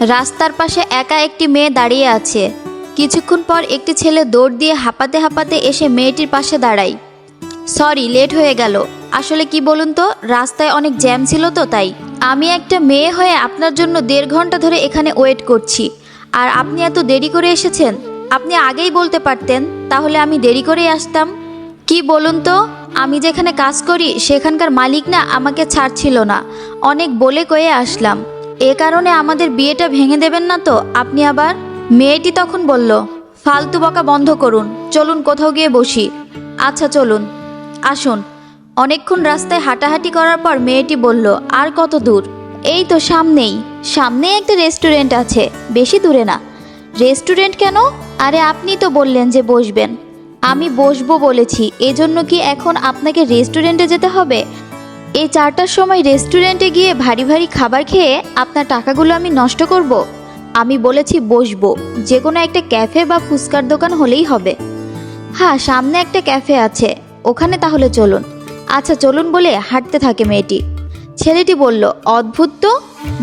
রাস্তার পাশে একা একটি মেয়ে দাঁড়িয়ে আছে। কিছুক্ষণ পর একটি ছেলে দৌড় দিয়ে হাঁপাতে হাঁপাতে এসে মেয়েটির পাশে দাঁড়ায়। সরি, লেট হয়ে গেল। আসলে কি বলুন তো, রাস্তায় অনেক জ্যাম ছিল তো তাই। আমি একটা মেয়ে হয়ে আপনার জন্য 1.5 ঘন্টা ধরে এখানে ওয়েট করছি, আর আপনি এত দেরি করে এসেছেন। আপনি আগেই বলতে পারতেন, তাহলে আমি দেরি করেই আসতাম। কি বলুন তো, আমি যেখানে কাজ করি সেখানকার মালিক না আমাকে ছাড়ছিল না, অনেক বলে কয়ে আসলাম। এ কারণে আমাদের বিয়েটা ভেঙে দেবেন না তো আপনি আবার? মেয়েটি তখন বলল, ফালতু বকা বন্ধ করুন, চলুন কোথাও গিয়ে বসি। আচ্ছা চলুন, আসুন। অনেকক্ষণ রাস্তায় হাঁটাহাঁটি করার পর মেয়েটি বলল, আর কত দূর? এই তো সামনেই একটা রেস্টুরেন্ট আছে, বেশি দূরে না। রেস্টুরেন্ট কেন? আরে আপনি তো বললেন যে বসবেন। আমি বসবো বলেছি, এজন্য কি এখন আপনাকে রেস্টুরেন্টে যেতে হবে? এই 4টার সময় রেস্টুরেন্টে গিয়ে ভারী ভারী খাবার খেয়ে আপনার টাকাগুলো আমি নষ্ট করব? আমি বলেছি বসবো, যে কোনো একটা ক্যাফে বা ফুচকার দোকান হলেই হবে। হ্যাঁ, সামনে একটা ক্যাফে আছে, ওখানে তাহলে চলুন। আচ্ছা চলুন বলে হাঁটতে থাকে মেয়েটি। ছেলেটি বলল, অদ্ভুত তো।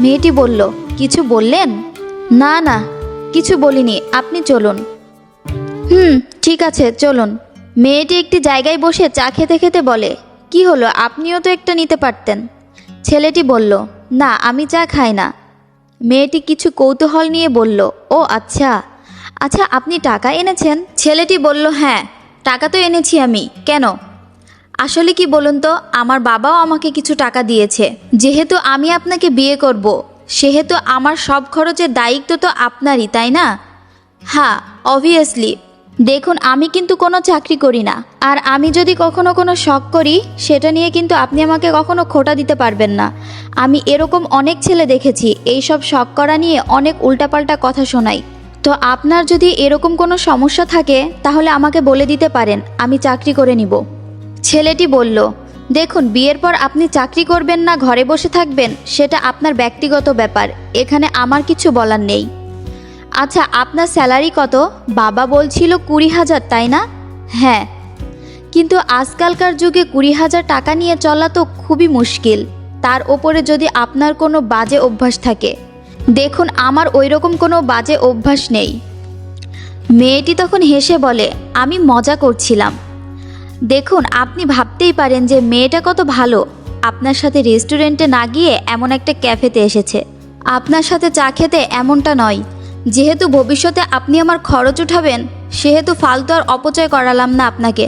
মেয়েটি বলল, কিছু বললেন? না না, কিছু বলিনি, আপনি চলুন। ঠিক আছে চলুন। মেয়েটি একটি জায়গায় বসে চা খেতে খেতে বলে, কি হলো, আপনিও তো একটা নিতে পারতেন। ছেলেটি বলল, না আমি চা খাই না। মেয়েটি কিছু কৌতূহল নিয়ে বলল, ও আচ্ছা আচ্ছা, আপনি টাকা এনেছেন? ছেলেটি বলল, হ্যাঁ টাকা তো এনেছি আমি, কেন? আসলে কি বলুন তো, আমার বাবাও আমাকে কিছু টাকা দিয়েছে। যেহেতু আমি আপনাকে বিয়ে করব, সেহেতু আমার সব খরচের দায়িত্ব তো আপনারই, তাই না? হ্যাঁ অবভিয়াসলি। দেখুন, আমি কিন্তু কোনো চাকরি করি না, আর আমি যদি কখনো কোনো শখ করি, সেটা নিয়ে কিন্তু আপনি আমাকে কখনো খোটা দিতে পারবেন না। আমি এরকম অনেক ছেলে দেখেছি, এই সব শখ করা নিয়ে অনেক উল্টাপাল্টা কথা শোনাই। তো আপনার যদি এরকম কোনো সমস্যা থাকে, তাহলে আমাকে বলে দিতে পারেন, আমি চাকরি করে নিব। ছেলেটি বলল, দেখুন, বিয়ের পর আপনি চাকরি করবেন না ঘরে বসে থাকবেন, সেটা আপনার ব্যক্তিগত ব্যাপার, এখানে আমার কিছু বলার নেই। আচ্ছা আপনার স্যালারি কত? বাবা বলছিল 20,000, তাই না? হ্যাঁ। কিন্তু আজকালকার যুগে 20,000 টাকা নিয়ে চলা তো খুবই মুশকিল, তার ওপরে যদি আপনার কোনো বাজে অভ্যাস থাকে। দেখুন, আমার ওইরকম কোনো বাজে অভ্যাস নেই। মেয়েটি তখন হেসে বলে, আমি মজা করছিলাম। দেখুন, আপনি ভাবতেই পারেন যে মেয়েটা কত ভালো, আপনার সাথে রেস্টুরেন্টে না গিয়ে এমন একটা ক্যাফেতে এসেছে। আপনার সাথে চা খেতে, এমনটা নয়। যেহেতু ভবিষ্যতে আপনি আমার খরচ উঠাবেন, সেহেতু ফালতু আর অপচয় করালাম না আপনাকে।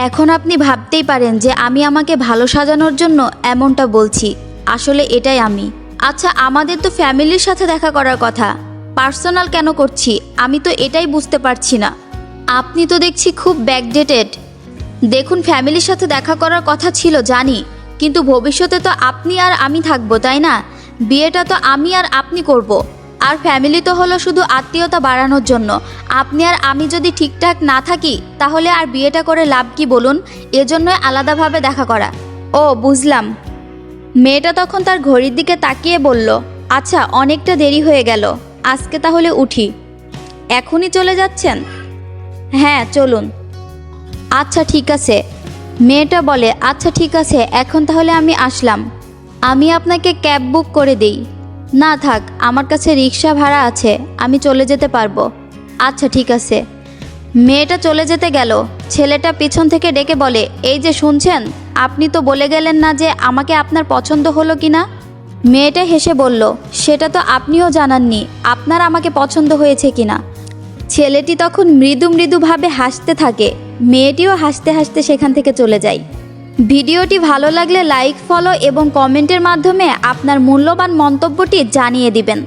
এখন আপনি ভাবতেই পারেন যে আমি আমাকে ভালো সাজানোর জন্য এমনটা বলছি, আসলে এটাই আমি। আচ্ছা, আমাদের তো ফ্যামিলির সাথে দেখা করার কথা, পার্সোনাল কেন করছি আমি তো এটাই বুঝতে পারছি না। আপনি তো দেখছি খুব ব্যাকডেটেড। দেখুন, ফ্যামিলির সাথে দেখা করার কথা ছিল জানি, কিন্তু ভবিষ্যতে তো আপনি আর আমি থাকবো, তাই না? বিয়েটা তো আমি আর আপনি করব, আর ফ্যামিলি তো হলো শুধু আত্মীয়তা বাড়ানোর জন্য। আপনি আর আমি যদি ঠিকঠাক না থাকি, তাহলে আর বিয়েটা করে লাভ কি বলুন? এজন্যই আলাদাভাবে দেখা করা। ও বুঝলাম। মেয়েটা তখন তার ঘড়ির দিকে তাকিয়ে বলল, আচ্ছা অনেকটা দেরি হয়ে গেল, আজকে তাহলে উঠি। এখনই চলে যাচ্ছেন? হ্যাঁ চলুন। আচ্ছা ঠিক আছে। মেয়েটা বলে, আচ্ছা ঠিক আছে, এখন তাহলে আমি আসলাম। আমি আপনাকে ক্যাব বুক করে দিই। না থাক, আমার কাছে রিক্সা ভাড়া আছে, আমি চলে যেতে পারবো। আচ্ছা ঠিক আছে। মেয়েটা চলে যেতে গেল। ছেলেটা পিছন থেকে ডেকে বলে, এই যে শুনছেন, আপনি তো বলে গেলেন না যে আমাকে আপনার পছন্দ হলো কি না। মেয়েটা হেসে বলল, সেটা তো আপনিও জানাননি আপনার আমাকে পছন্দ হয়েছে কিনা। ছেলেটি তখন মৃদু মৃদুভাবে হাসতে থাকে। মেয়েটিও হাসতে হাসতে সেখান থেকে চলে যায়। ভিডিওটি ভালো লাগলে লাইক, ফলো এবং কমেন্টের মাধ্যমে আপনার মূল্যবান মন্তব্যটি জানিয়ে দিবেন।